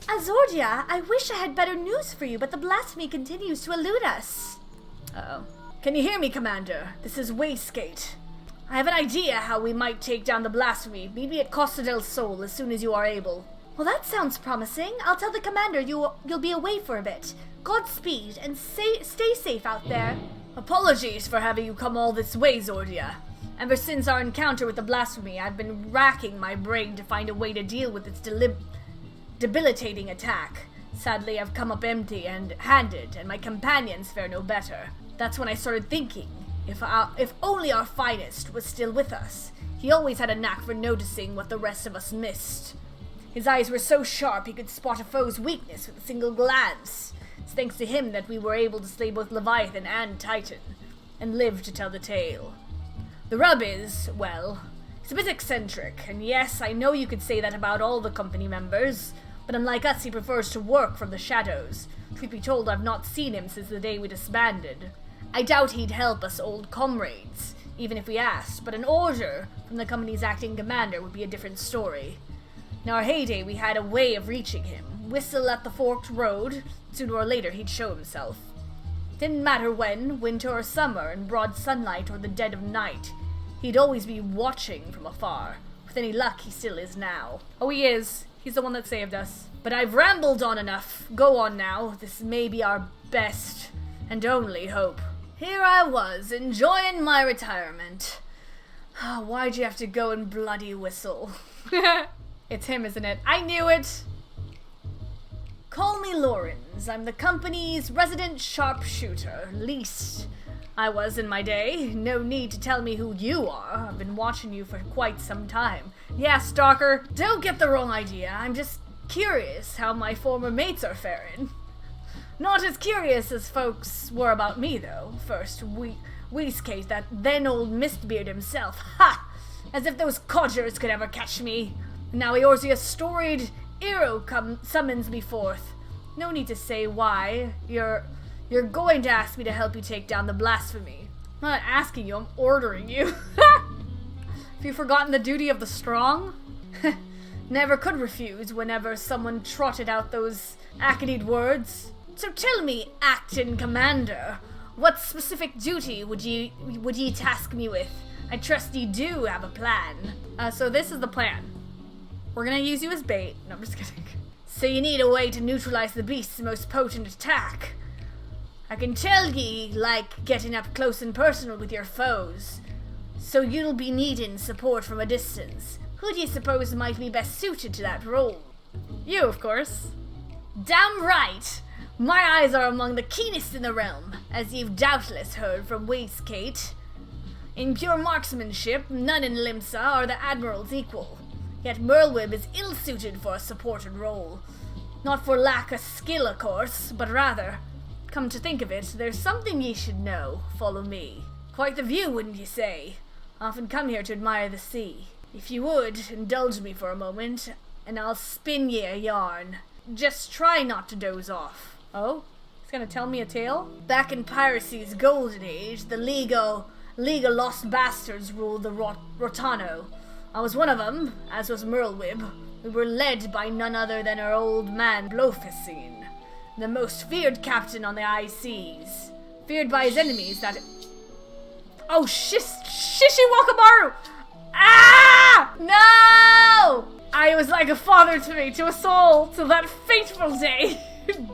Azordia, I wish I had better news for you, but the blasphemy continues to elude us. Uh-oh. Can you hear me, Commander? This is Wastegate. I have an idea how we might take down the blasphemy. Meet me at Costa del Sol as soon as you are able. Well, that sounds promising. I'll tell the commander you'll be away for a bit. Godspeed, and stay safe out there. Apologies for having you come all this way, Zordia. Ever since our encounter with the blasphemy, I've been racking my brain to find a way to deal with its debilitating attack. Sadly, I've come up empty-handed, and my companions fare no better. That's when I started thinking, if only our finest was still with us. He always had a knack for noticing what the rest of us missed. His eyes were so sharp he could spot a foe's weakness with a single glance. It's thanks to him that we were able to slay both Leviathan and Titan, and live to tell the tale. The rub is, well, he's a bit eccentric, and yes, I know you could say that about all the company members, but unlike us, he prefers to work from the shadows. Truth be told, I've not seen him since the day we disbanded. I doubt he'd help us old comrades, even if we asked, but an order from the company's acting commander would be a different story. In our heyday, we had a way of reaching him. Whistle at the forked road, sooner or later he'd show himself. Didn't matter when, winter or summer, in broad sunlight or the dead of night. He'd always be watching from afar. With any luck, he still is now. Oh, he is. He's the one that saved us. But I've rambled on enough. Go on now. This may be our best and only hope. Here I was, enjoying my retirement. Why'd you have to go and bloody whistle? It's him, isn't it? I knew it! Call me Lorenz. I'm the company's resident sharpshooter. Least I was in my day. No need to tell me who you are. I've been watching you for quite some time. Yeah, stalker. Don't get the wrong idea. I'm just curious how my former mates are faring. Not as curious as folks were about me, though. First, Wastegate, that then old Mistbeard himself. Ha! As if those codgers could ever catch me. And now Eorzea's storied hero summons me forth. No need to say why. You're going to ask me to help you take down the blasphemy. I'm not asking you, I'm ordering you. Have you forgotten the duty of the strong? Never could refuse whenever someone trotted out those aconied words. So tell me, acting commander, what specific duty would ye task me with? I trust ye do have a plan. So this is the plan. We're gonna use you as bait. No, I'm just kidding. So you need a way to neutralize the beast's most potent attack. I can tell ye like getting up close and personal with your foes. So you'll be needing support from a distance. Who do you suppose might be best suited to that role? You, of course. Damn right! My eyes are among the keenest in the realm, as you've doubtless heard from Wastegate. In pure marksmanship, none in Limsa are the Admiral's equal. Yet Merlwyb is ill-suited for a supported role. Not for lack of skill, of course, but rather, come to think of it, there's something ye should know. Follow me. Quite the view, wouldn't ye say? Often come here to admire the sea. If you would, indulge me for a moment, and I'll spin ye a yarn. Just try not to doze off. Oh? He's gonna tell me a tale? Back in piracy's golden age, the League of Lost Bastards ruled the Rotano. I was one of them, as was Merlwyb. We were led by none other than our old man Blofuscine, the most feared captain on the high seas. Feared by his enemies that... Oh, Shishi Wakabaru! Ah! No! I was like a father to me, to us all, till that fateful day.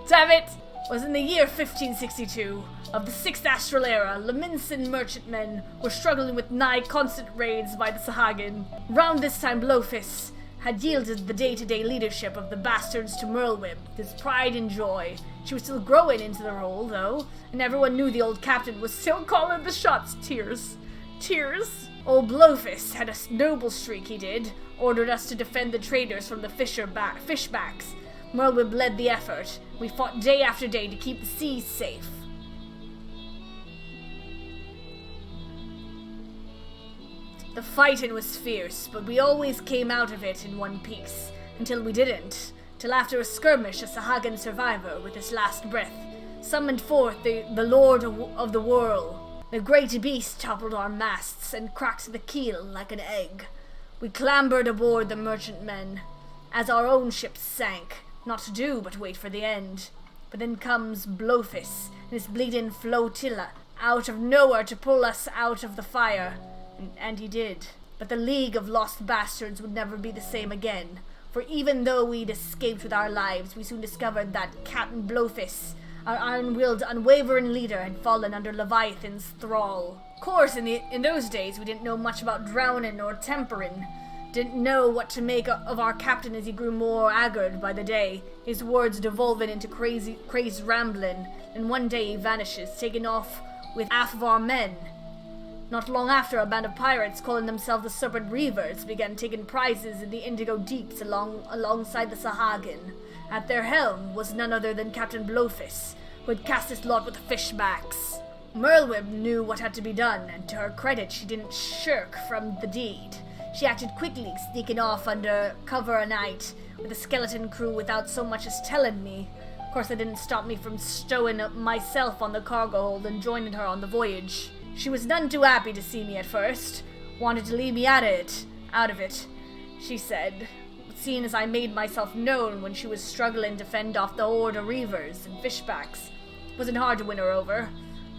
Damn it! Was in the year 1562. Of the 6th Astral Era, Leminson merchantmen were struggling with nigh constant raids by the Sahagin. Round this time, Blofus had yielded the day-to-day leadership of the bastards to Merlwyb, his pride and joy. She was still growing into the role, though, and everyone knew the old captain was still calling the shots. Tears. Old Blofus had a noble streak, he did. Ordered us to defend the traders from the fishbacks. Merlwyb led the effort. We fought day after day to keep the seas safe. The fighting was fierce, but we always came out of it in one piece. Until we didn't. Till after a skirmish, a Sahagin survivor, with his last breath, summoned forth the Lord of the Whirl. The great beast toppled our masts and cracked the keel like an egg. We clambered aboard the merchantmen. As our own ship sank, not to do but wait for the end. But then comes Blowfist and his bleeding flotilla out of nowhere to pull us out of the fire. And he did. But the League of Lost Bastards would never be the same again. For even though we'd escaped with our lives, we soon discovered that Captain Blowfist, our iron-willed, unwavering leader, had fallen under Leviathan's thrall. Of course, in those days, we didn't know much about drowning or tempering. Didn't know what to make of our captain as he grew more haggard by the day, his words devolving into crazed rambling, and one day he vanishes, taking off with half of our men. Not long after, a band of pirates calling themselves the Serpent Reavers began taking prizes in the Indigo Deeps alongside the Sahagin. At their helm was none other than Captain Blowfist, who had cast his lot with the Fishbacks. Merlweb knew what had to be done, and to her credit, she didn't shirk from the deed. She acted quickly, sneaking off under cover of night with a skeleton crew without so much as telling me. Of course, that didn't stop me from stowing up myself on the cargo hold and joining her on the voyage. She was none too happy to see me at first. Wanted to leave me out of it, she said. Seeing as I made myself known when she was struggling to fend off the horde of reavers and fishbacks, it wasn't hard to win her over.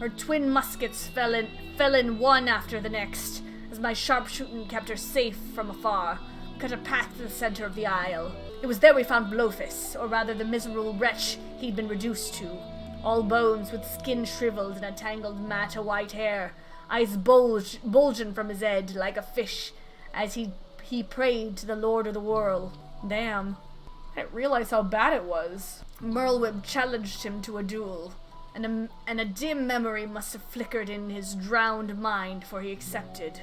Her twin muskets fell in one after the next, as my sharpshooting kept her safe from afar, cut a path to the center of the isle. It was there we found Blowfist, or rather the miserable wretch he'd been reduced to. All bones, with skin shriveled and a tangled mat of white hair, eyes bulging from his head like a fish as he prayed to the Lord of the World. Damn. I didn't realize how bad it was. Merlweb challenged him to a duel, and a dim memory must have flickered in his drowned mind, for he accepted.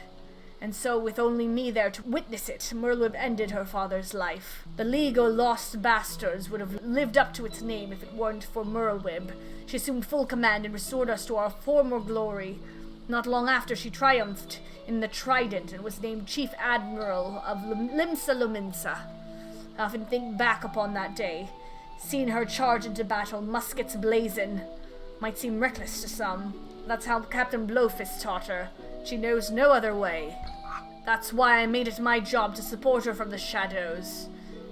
And so, with only me there to witness it, Merlweb ended her father's life. The League of Lost Bastards would have lived up to its name if it weren't for Merlweb. She assumed full command and restored us to our former glory. Not long after, she triumphed in the Trident and was named Chief Admiral of Limsa Luminsa. I often think back upon that day. Seeing her charge into battle, muskets blazing, might seem reckless to some. That's how Captain Blowfist taught her. She knows no other way. That's why I made it my job to support her from the shadows.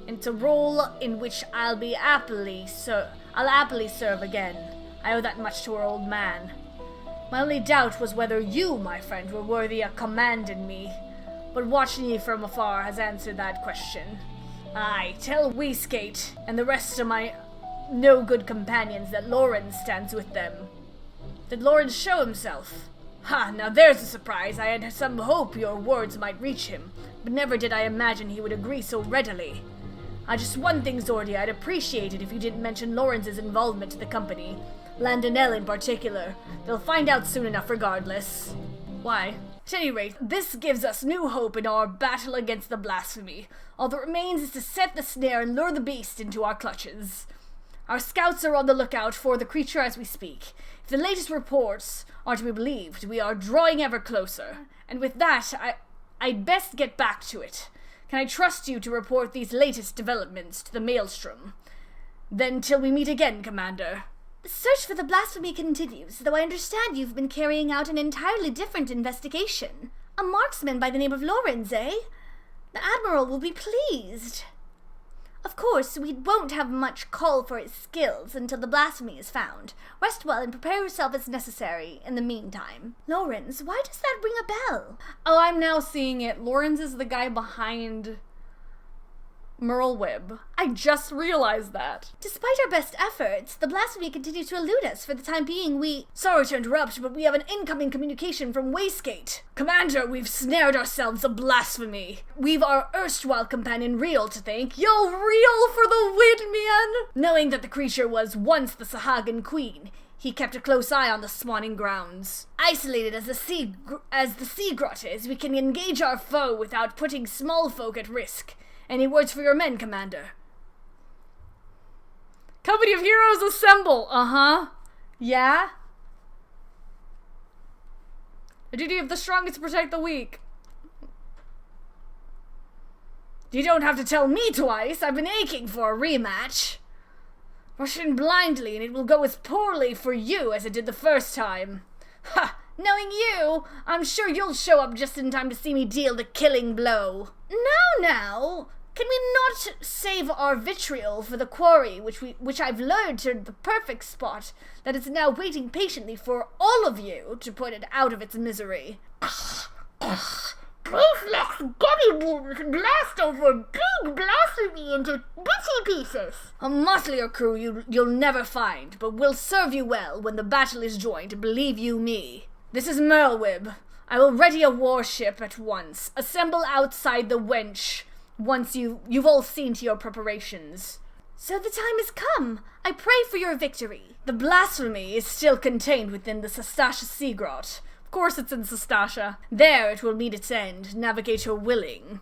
It's a role in which I'll happily serve again. I owe that much to her old man. My only doubt was whether you, my friend, were worthy of commanding me. But watching you from afar has answered that question. Aye, tell Weeskate and the rest of my no-good companions that Lorenz stands with them. Did Lorenz show himself? Ha, now there's a surprise. I had some hope your words might reach him, but never did I imagine he would agree so readily. Just one thing, Zordia, I'd appreciate it if you didn't mention Lorenz's involvement to the company. Landonelle in particular. They'll find out soon enough regardless. Why? At any rate, this gives us new hope in our battle against the blasphemy. All that remains is to set the snare and lure the beast into our clutches. Our scouts are on the lookout for the creature as we speak. If the latest reports are to be believed, we are drawing ever closer. And with that, I'd best get back to it. Can I trust you to report these latest developments to the Maelstrom? Then till we meet again, Commander. The search for the blasphemy continues, though I understand you've been carrying out an entirely different investigation. A marksman by the name of Lorenz, eh? The Admiral will be pleased. Of course, we won't have much call for his skills until the blasphemy is found. Rest well and prepare yourself as necessary in the meantime. Lorenz, why does that ring a bell? Oh, I'm now seeing it. Lorenz is the guy behind Merlweb. I just realized that. Despite our best efforts, the blasphemy continues to elude us. For the time being, Sorry to interrupt, but we have an incoming communication from Waystgate. Commander, we've snared ourselves a blasphemy. We've our erstwhile companion Reel to thank. Yo, Reel for the win, man! Knowing that the creature was once the Sahagin queen, he kept a close eye on the spawning grounds. Isolated as the sea grot is, we can engage our foe without putting small folk at risk. Any words for your men, Commander? Company of heroes assemble! Uh-huh. Yeah? The duty of the strong is to protect the weak. You don't have to tell me twice. I've been aching for a rematch. Rush in blindly and it will go as poorly for you as it did the first time. Ha! Knowing you, I'm sure you'll show up just in time to see me deal the killing blow. Now, Can we not save our vitriol for the quarry, which I've lured to the perfect spot that is now waiting patiently for all of you to put it out of its misery? Please let's blast over big blasphemy into bitty pieces. A musclier crew you'll never find, but will serve you well when the battle is joined, believe you me. This is Merlwib. I will ready a warship at once. Assemble outside the wench once you've all seen to your preparations. So the time has come. I pray for your victory. The blasphemy is still contained within the Sastasha Sea Grot. Of course it's in Sastasha. There it will meet its end, navigator willing.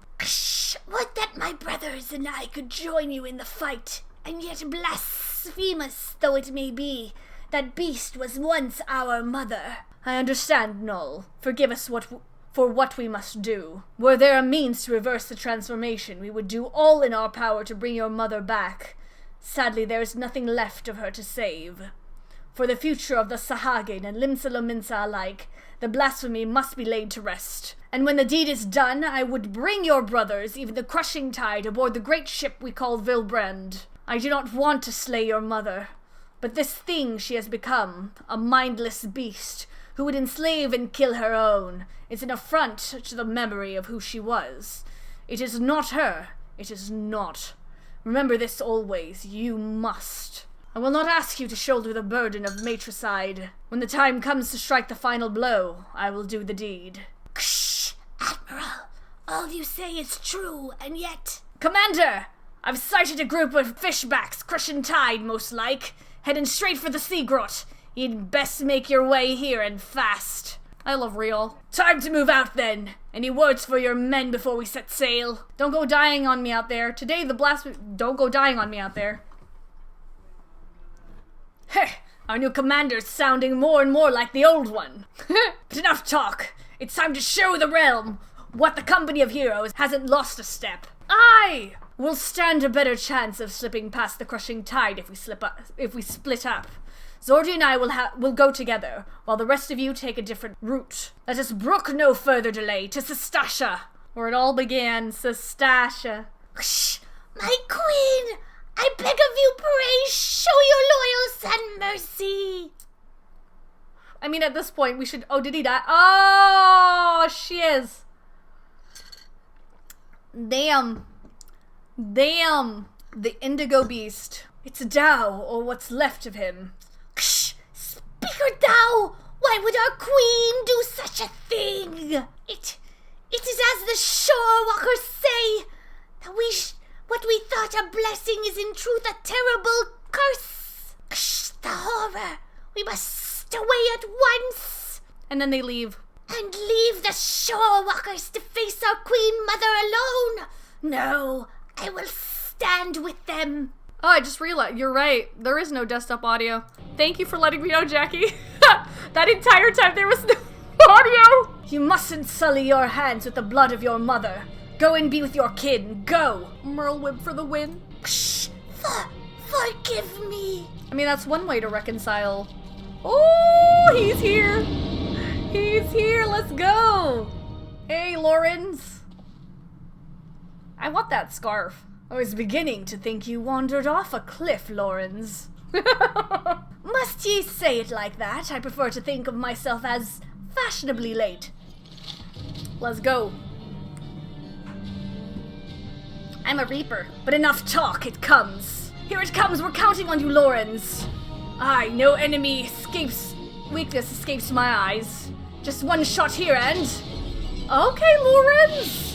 Would that my brothers and I could join you in the fight, and yet blasphemous though it may be, that beast was once our mother. I understand, Null. Forgive us for what we must do. Were there a means to reverse the transformation, we would do all in our power to bring your mother back. Sadly, there is nothing left of her to save. For the future of the Sahagin and Limsa Lominsa alike, the blasphemy must be laid to rest. And when the deed is done, I would bring your brothers, even the crushing tide, aboard the great ship we call Vilbrand. I do not want to slay your mother, but this thing she has become, a mindless beast, who would enslave and kill her own, is an affront to the memory of who she was. It is not her. It is not. Remember this always. You must. I will not ask you to shoulder the burden of matricide. When the time comes to strike the final blow, I will do the deed. Admiral, all you say is true, and yet... Commander! I've sighted a group of fishbacks, crushing tide, most like, heading straight for the sea grot. You'd best make your way here and fast. I love real. Time to move out then. Any words for your men before we set sail? Don't go dying on me out there. Today the blasphemy... Don't go dying on me out there. Heh! Our new commander's sounding more and more like the old one. But enough talk. It's time to show the realm what the company of heroes hasn't lost a step. Aye! We'll stand a better chance of slipping past the crushing tide if we split up. Zordy and I will go together, while the rest of you take a different route. Let us brook no further delay to Sastasha, where it all began. Sastasha. My queen! I beg of you, pray, show your loyal son mercy. I mean, at this point, we should... Oh, did he die? Oh, she is. Damn. Damn. The Indigo Beast. It's Dao, or what's left of him. Speaker Dao! Why would our queen do such a thing? It is as the shore walkers say, that what we thought a blessing is in truth a terrible curse. The horror! We must away at once! And then they leave. And leave the shore walkers to face our queen mother alone! No, I will stand with them. Oh, I just realized, you're right. There is no desktop audio. Thank you for letting me know, Jackie. That entire time there was no audio! You mustn't sully your hands with the blood of your mother. Go and be with your kin. Go! Merlwib for the win. Forgive me. I mean, that's one way to reconcile. Oh, he's here. He's here. Let's go. Hey, Lorenz. I want that scarf. I was beginning to think you wandered off a cliff, Lorenz. Must ye say it like that? I prefer to think of myself as fashionably late. Let's go. I'm a reaper. But enough talk, it comes. Here it comes, we're counting on you, Lorenz. Aye, no enemy weakness escapes my eyes. Just one shot here and... Okay, Lorenz.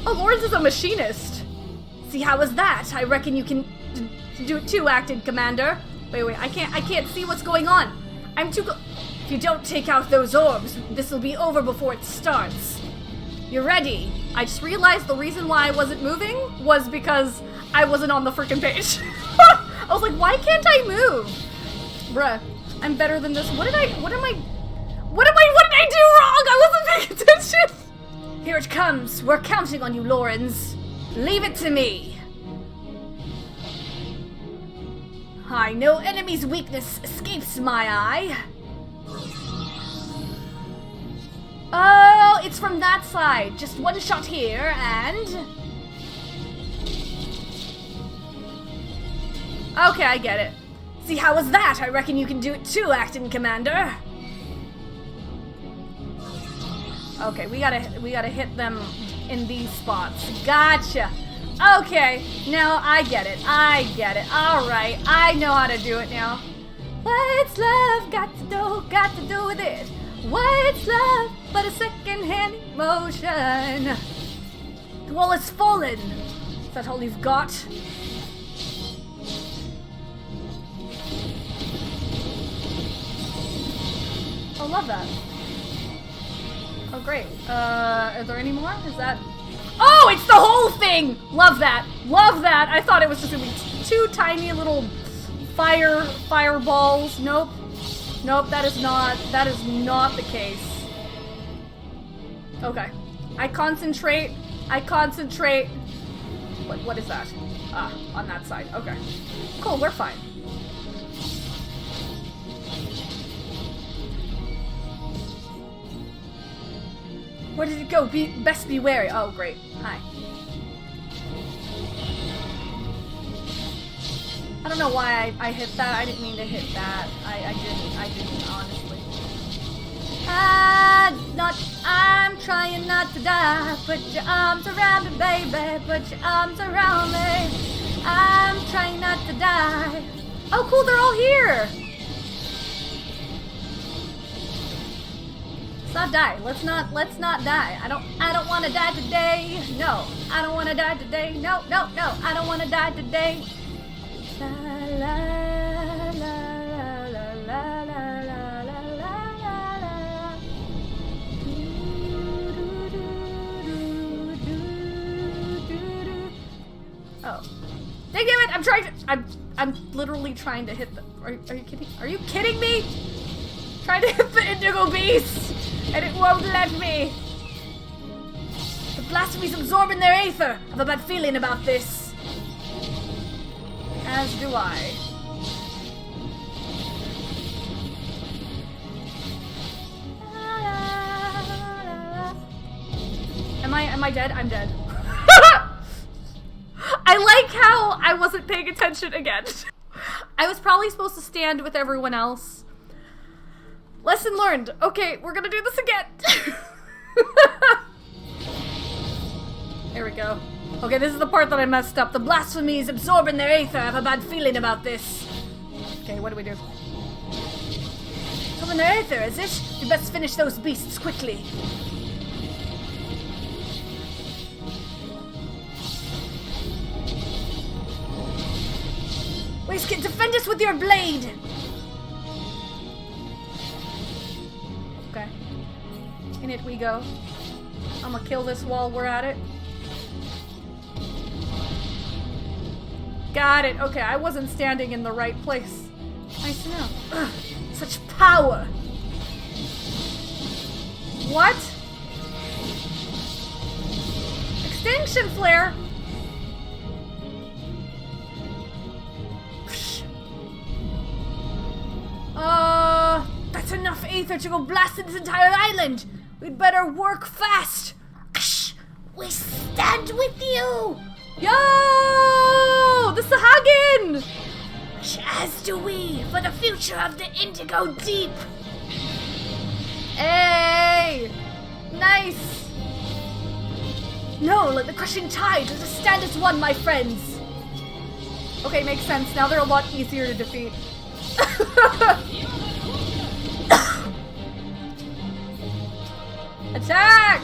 Oh, Lorenz is a machinist. See, how was that? I reckon you can do it too, acting commander. Wait, I can't see what's going on. I'm too If you don't take out those orbs, this'll be over before it starts. You ready? I just realized the reason why I wasn't moving was because I wasn't on the freaking page. I was like, why can't I move? Bruh, I'm better than this. What did I do wrong? I wasn't paying attention. Here it comes. We're counting on you, Lorenz. Leave it to me. I know enemy's weakness escapes my eye. Oh, it's from that side. Just one shot here, and... Okay, I get it. See, how was that? I reckon you can do it too, Acting Commander. Okay, we gotta hit them in these spots. Gotcha. Okay, now I get it. Alright, I know how to do it now. What's love got to do with it? What's love but a second-hand emotion? The wall has fallen. Is that all you've got? Oh, love that. Oh, great. Are there any more? Is that... Oh, it's the whole thing! Love that. Love that. I thought it was just gonna be two tiny little fireballs. Nope. Nope, that is not the case. Okay. I concentrate. What is that? Ah, on that side. Okay. Cool, we're fine. Where did it go? Best be wary. Oh, great. Hi. I don't know why I hit that. I didn't mean to hit that. I didn't, honestly. I'm trying not to die. Put your arms around me, baby. Put your arms around me. I'm trying not to die. Oh, cool, they're all here. Let's not die. Let's not die. I don't want to die today. No, I don't want to die today. No, I don't want to die today. La la la la la la la la la. Oh, dang it! I'm literally trying to hit the. Are you kidding? Are you kidding me? Trying to hit the indigo beast, and it won't let me. The blasphemy's absorbing their aether. I have a bad feeling about this. As do I. Am I dead? I'm dead. I like how I wasn't paying attention again. I was probably supposed to stand with everyone else. Lesson learned. Okay, we're gonna do this again. There we go. Okay, this is the part that I messed up. The blasphemy is absorbing their aether. I have a bad feeling about this. Okay, what do we do? Absorbing their aether, is it? We best finish those beasts quickly. Waistcoat, defend us with your blade! Okay. In it we go. I'm gonna kill this while we're at it. Got it. Okay, I wasn't standing in the right place. Nice to know. Ugh, such power. What? Extinction flare? That's enough aether to go blast this entire island. We'd better work fast. We stand with you. Yo! The Sahagin! As do we, for the future of the Indigo Deep. Hey! Nice! No, let the crushing tide. Let us stand as one, my friends. Okay, makes sense. Now they're a lot easier to defeat. Attack!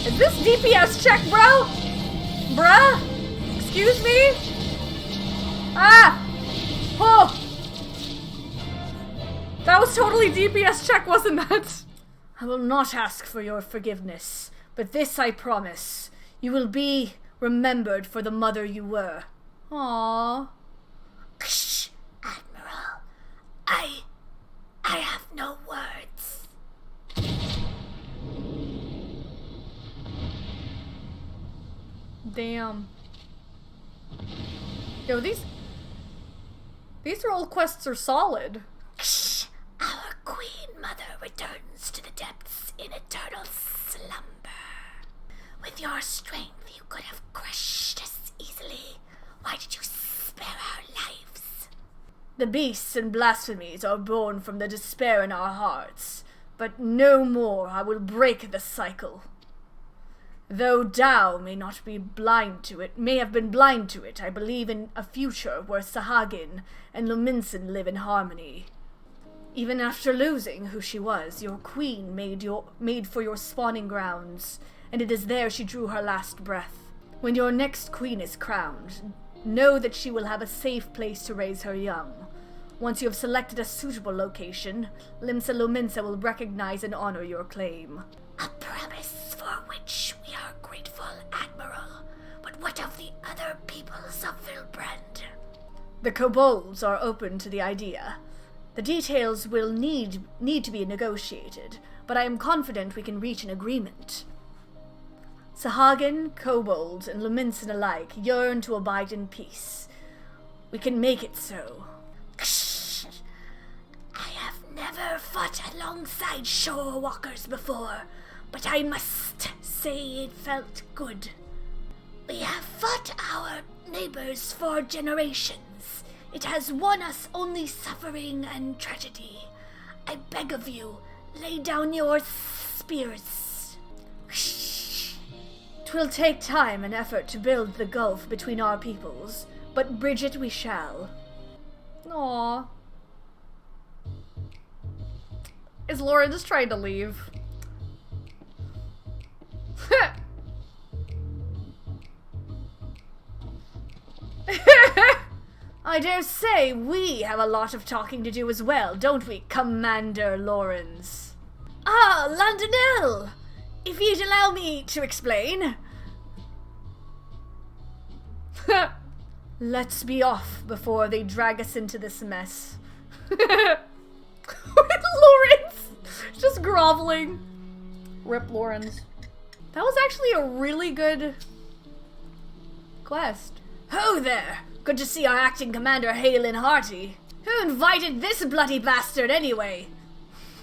Is this DPS check, bro? Bruh? Excuse me? Ah! Oh! That was totally DPS check, wasn't that? I will not ask for your forgiveness, but this I promise. You will be remembered for the mother you were. Aww. Shh, Admiral. I have no words. Damn. Yo, these role quests are solid. Our Queen Mother returns to the depths in eternal slumber. With your strength, you could have crushed us easily. Why did you spare our lives? The beasts and blasphemies are born from the despair in our hearts, but no more I will break the cycle. Though Tao may have been blind to it, I believe in a future where Sahagin and Luminsen live in harmony. Even after losing who she was, your queen made for your spawning grounds, and it is there she drew her last breath. When your next queen is crowned, know that she will have a safe place to raise her young. Once you have selected a suitable location, Limsa Luminsa will recognize and honor your claim. A promise for which we are grateful, Admiral. But what of the other peoples of Vilbrand? The kobolds are open to the idea. The details will need to be negotiated, but I am confident we can reach an agreement. Sahagin, kobolds, and Luminsen alike yearn to abide in peace. We can make it so. I have never fought alongside shore walkers before, but I must say it felt good. We have fought our neighbors for generations. It has won us only suffering and tragedy. I beg of you, lay down your spears. 'Twill take time and effort to build the gulf between our peoples, but bridge it we shall. Aww. Is Lauren just trying to leave? I dare say we have a lot of talking to do as well, don't we, Commander Lawrence? Ah, Landonelle! If you'd allow me to explain. Let's be off before they drag us into this mess. Lawrence! Just groveling. Rip Lawrence. That was actually a really good quest. Ho there! Good to see our acting commander hale and hearty. Who invited this bloody bastard anyway?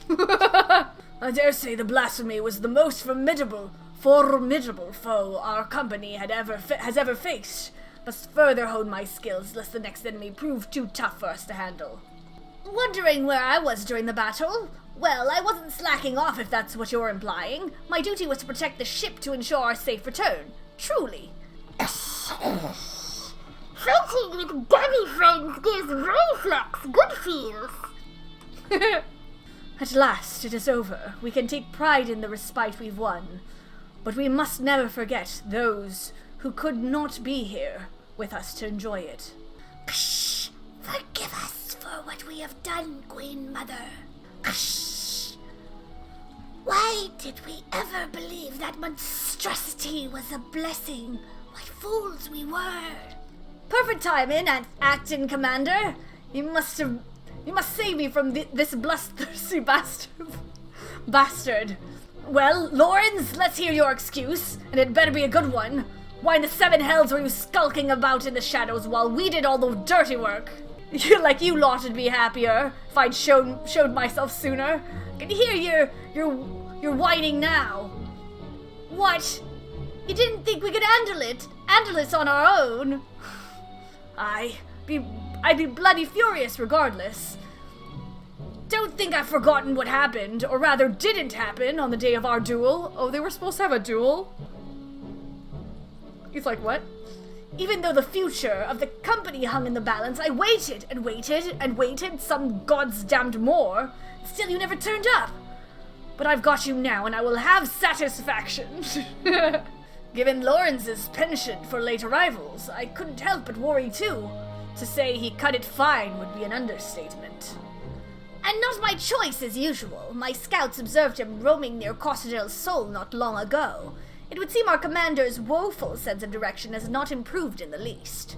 I dare say the blasphemy was the most formidable foe our company has ever faced. Must further hone my skills, lest the next enemy prove too tough for us to handle. Wondering where I was during the battle? Well, I wasn't slacking off if that's what you're implying. My duty was to protect the ship to ensure our safe return. Truly. Fighting with dummy friends gives reflex good feels. At last it is over. We can take pride in the respite we've won. But we must never forget those who could not be here with us to enjoy it. Forgive us for what we have done, Queen Mother. Why did we ever believe that monstrosity was a blessing? What fools we were. Perfect timing, acting commander. You must save me from this bloodthirsty bastard. Well, Lawrence, let's hear your excuse, and it better be a good one. Why in the seven hells were you skulking about in the shadows while we did all the dirty work? Like you lot would be happier if I'd showed myself sooner. I can hear you're whining now. What? You didn't think we could handle it on our own? I'd be bloody furious regardless. Don't think I've forgotten what happened, or rather didn't happen, on the day of our duel. Oh, they were supposed to have a duel? He's like, what? Even though the future of the company hung in the balance, I waited and waited and waited, some gods damned more. Still, you never turned up. But I've got you now, and I will have satisfaction. Given Lawrence's penchant for late arrivals, I couldn't help but worry too. To say he cut it fine would be an understatement. And not my choice as usual. My scouts observed him roaming near Costa del Sol not long ago. It would seem our commander's woeful sense of direction has not improved in the least.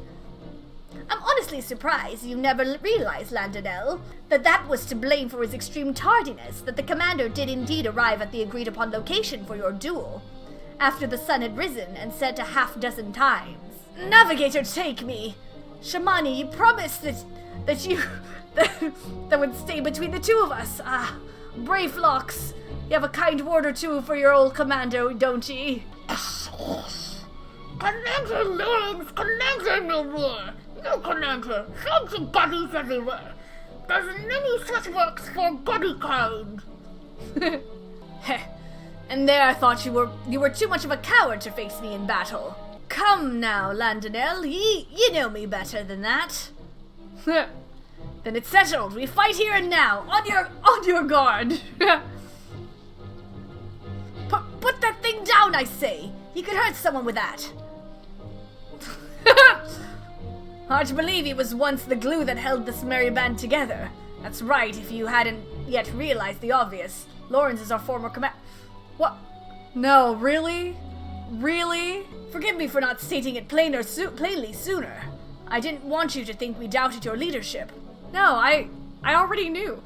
I'm honestly surprised you never realized, Landonelle, that was to blame for his extreme tardiness, that the commander did indeed arrive at the agreed-upon location for your duel. after the sun had risen and set a half-dozen times. Navigator, take me! Shamani, you promised that you that would stay between the two of us. Brave Locks, you have a kind word or two for your old commando, don't ye? Commander Lawrence, Commander no more. No Commander, swords and bodies everywhere. There's many such works for body kind. Heh. And there I thought you were too much of a coward to face me in battle. Come now, Landonel, you know me better than that. Then it's settled. We fight here and now. On your guard. Put that thing down, I say. You could hurt someone with that. Hard to believe he was once the glue that held this merry band together. That's right, if you hadn't yet realized the obvious. Lawrence is our former What? No, really? Really? Forgive me for not stating it plainly sooner. I didn't want you to think we doubted your leadership. No, I already knew.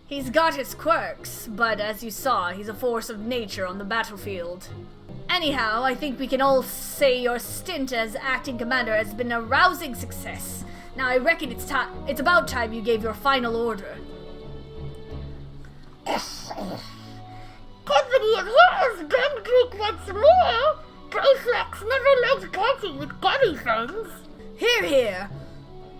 He's got his quirks, but as you saw, he's a force of nature on the battlefield. Anyhow, I think we can all say your stint as acting commander has been a rousing success. Now I reckon it's about time you gave your final order. Company of heroes, don't drink once more. Brayflex never liked parting with body friends. Hear, hear.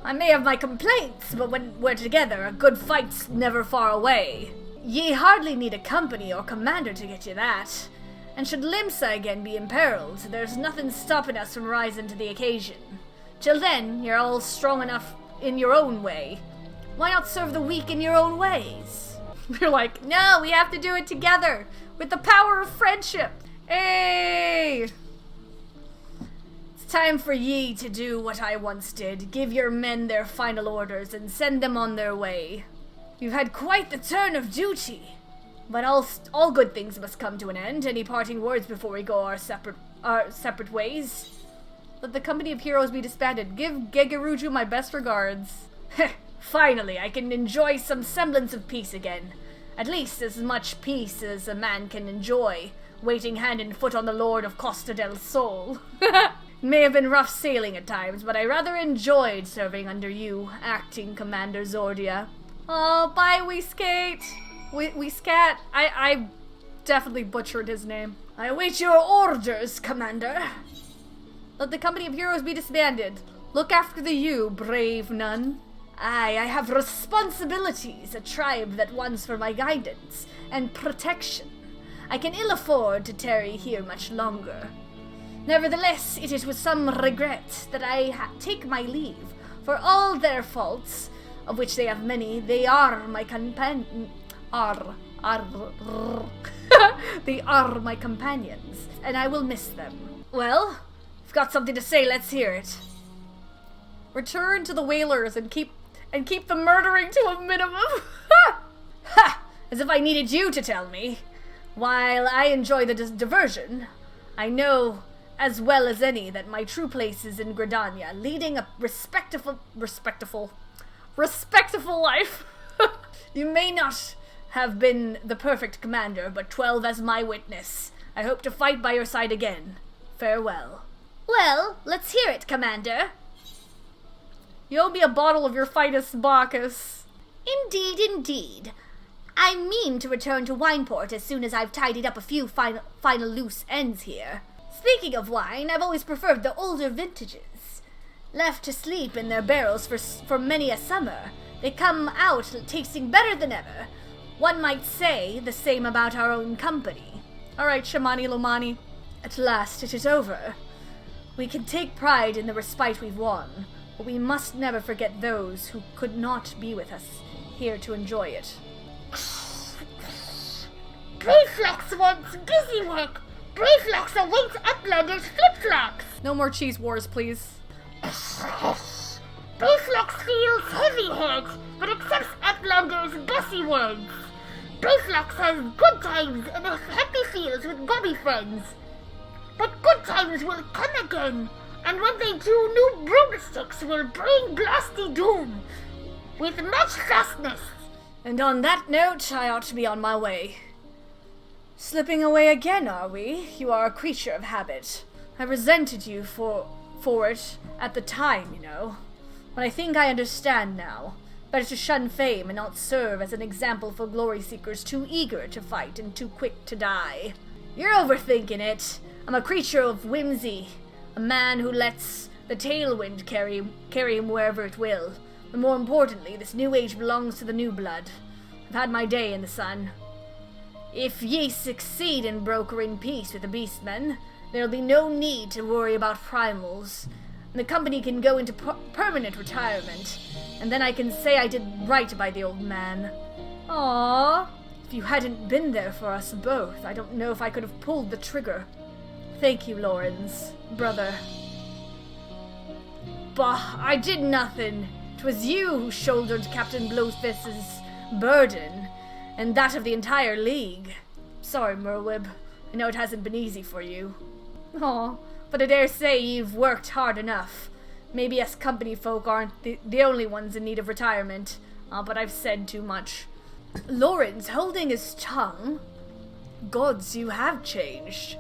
I may have my complaints, but when we're together, a good fight's never far away. Ye hardly need a company or commander to get you that. And should Limsa again be imperiled, there's nothing stopping us from rising to the occasion. Till then, you're all strong enough in your own way. Why not serve the weak in your own ways? You're like, no, we have to do it together, with the power of friendship. Hey! It's time for ye to do what I once did. Give your men their final orders and send them on their way. You've had quite the turn of duty. But all good things must come to an end. Any parting words before we go our separate ways? Let the company of heroes be disbanded. Give Gegeruju my best regards. Finally, I can enjoy some semblance of peace again. At least as much peace as a man can enjoy, waiting hand and foot on the Lord of Costa del Sol. It may have been rough sailing at times, but I rather enjoyed serving under you, acting Commander Zordia. Oh, bye, we skate! We scat. I definitely butchered his name. I await your orders, Commander. Let the company of heroes be disbanded. Look after the you, brave nun. I have responsibilities, a tribe that wants for my guidance and protection. I can ill afford to tarry here much longer. Nevertheless, it is with some regret that I take my leave. For all their faults, of which they have many, they are my they are my companions, and I will miss them. Well, if you've got something to say, let's hear it. Return to the whalers and keep the murdering to a minimum. Ha! As if I needed you to tell me. While I enjoy the diversion, I know as well as any that my true place is in Gridania, leading a respectful life. You may not have been the perfect commander, but 12 as my witness. I hope to fight by your side again. Farewell. Well, let's hear it, Commander. You owe me a bottle of your finest Bacchus. Indeed, indeed. I mean to return to Wineport as soon as I've tidied up a few final loose ends here. Speaking of wine, I've always preferred the older vintages. Left to sleep in their barrels for many a summer, they come out tasting better than ever. One might say the same about our own company. All right, Shamani Lomani. At last it is over. We can take pride in the respite we've won, but we must never forget those who could not be with us here to enjoy it. Brayflex wants busy work. Brayflex awaits Uplander's flip-flops. No more cheese wars, please. Brayflex feels heavy heads, but accepts Uplander's bossy words. Brayflex has good times and happy feels with body friends. But good times will come again, and when they do, new broomsticks will bring blasty doom, with much fastness. And on that note, I ought to be on my way. Slipping away again, are we? You are a creature of habit. I resented you for it at the time, you know. But I think I understand now. Better to shun fame and not serve as an example for glory seekers too eager to fight and too quick to die. You're overthinking it. I'm a creature of whimsy. A man who lets the tailwind carry him wherever it will. But more importantly, this new age belongs to the new blood. I've had my day in the sun. If ye succeed in brokering peace with the beastmen, there'll be no need to worry about primals. And the company can go into permanent retirement, and then I can say I did right by the old man. Aww. If you hadn't been there for us both, I don't know if I could have pulled the trigger. Thank you, Lawrence, brother. Bah, I did nothing. 'Twas you who shouldered Captain Blowfist's burden, and that of the entire League. Sorry, Merwib. I know it hasn't been easy for you. Aw, but I dare say you've worked hard enough. Maybe us company folk aren't the only ones in need of retirement. But I've said too much. Lawrence holding his tongue. Gods, you have changed.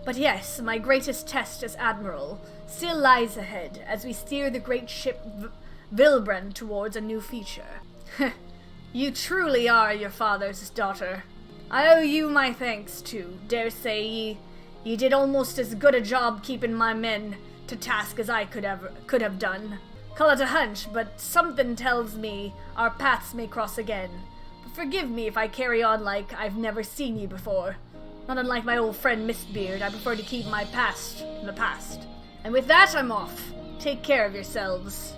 But yes, my greatest test as Admiral still lies ahead as we steer the great ship Vilbrand towards a new future. You truly are your father's daughter. I owe you my thanks too. Dare say ye did almost as good a job keeping my men to task as I could have done. Call it a hunch, but something tells me our paths may cross again. But forgive me if I carry on like I've never seen you before. Not unlike my old friend Mistbeard, I prefer to keep my past in the past. And with that, I'm off. Take care of yourselves.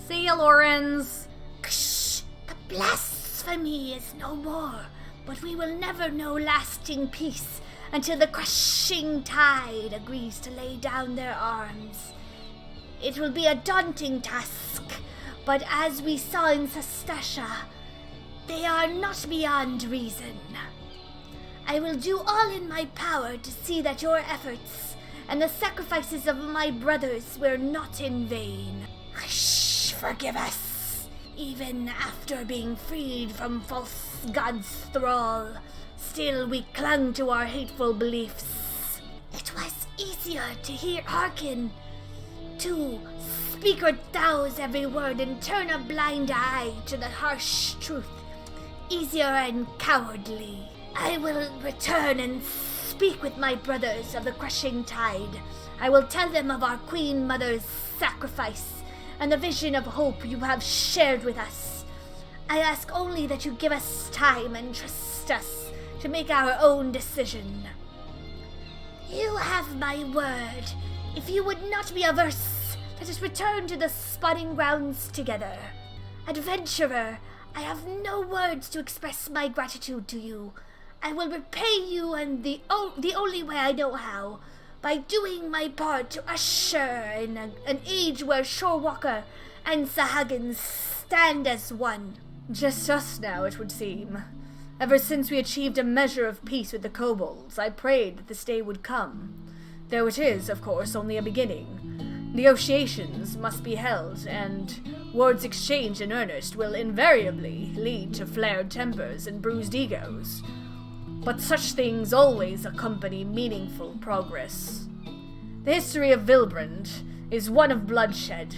See ya, Lawrence. Ksh! The blasphemy is no more, but we will never know lasting peace until the crushing tide agrees to lay down their arms. It will be a daunting task, but as we saw in Sastasha, they are not beyond reason. I will do all in my power to see that your efforts and the sacrifices of my brothers were not in vain. Forgive us. Even after being freed from false gods' thrall, still we clung to our hateful beliefs. It was easier to hearken, to speak or douse every word and turn a blind eye to the harsh truth. Easier and cowardly. I will return and speak with my brothers of the crushing tide. I will tell them of our Queen Mother's sacrifice and the vision of hope you have shared with us. I ask only that you give us time and trust us to make our own decision. You have my word. If you would not be averse, let us return to the spawning grounds together. Adventurer, I have no words to express my gratitude to you. I will repay you in the only way I know how, by doing my part to usher in an age where Shorewalker and Sahagins stand as one. Just us now, it would seem. Ever since we achieved a measure of peace with the kobolds, I prayed that this day would come. Though it is, of course, only a beginning. Negotiations must be held, and words exchanged in earnest will invariably lead to flared tempers and bruised egos. But such things always accompany meaningful progress. The history of Vilbrand is one of bloodshed,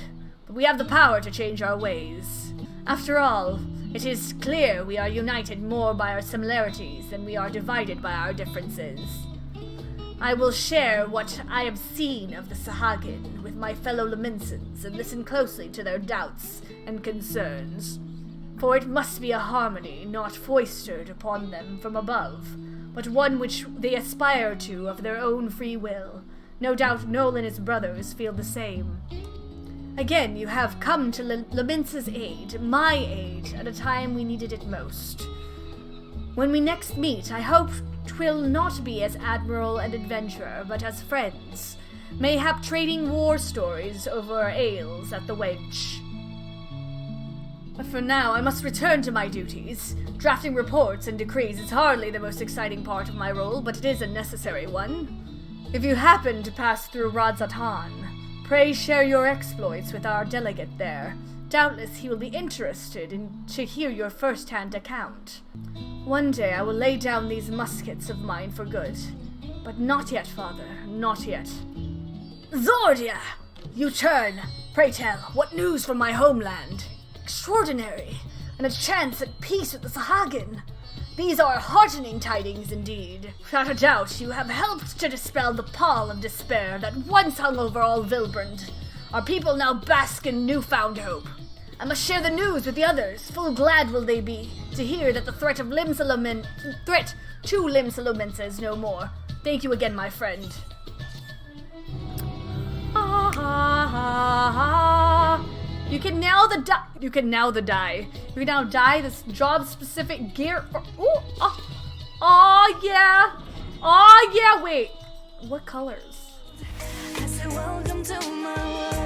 but we have the power to change our ways. After all, it is clear we are united more by our similarities than we are divided by our differences. I will share what I have seen of the Sahagin with my fellow Laminsans and listen closely to their doubts and concerns. For it must be a harmony not foisted upon them from above, but one which they aspire to of their own free will. No doubt Noel and his brothers feel the same. Again, you have come to Lamince's aid, my aid, at a time we needed it most. When we next meet, I hope 'twill not be as admiral and adventurer, but as friends, mayhap trading war stories over ales at the Wedge. But for now, I must return to my duties. Drafting reports and decrees is hardly the most exciting part of my role, but it is a necessary one. If you happen to pass through Radzatan, pray share your exploits with our delegate there. Doubtless he will be interested to hear your first-hand account. One day I will lay down these muskets of mine for good. But not yet, father, not yet. Zordia! You turn. Pray tell, what news from my homeland? Extraordinary, and a chance at peace with the Sahagin. These are heartening tidings indeed. Without a doubt, you have helped to dispel the pall of despair that once hung over all Vilbrand. Our people now bask in newfound hope. I must share the news with the others. Full glad will they be to hear that the threat to Limsalomence is no more. Thank you again, my friend. You can now dye this job-specific gear for... yeah, wait. What colors? I said, welcome to my world.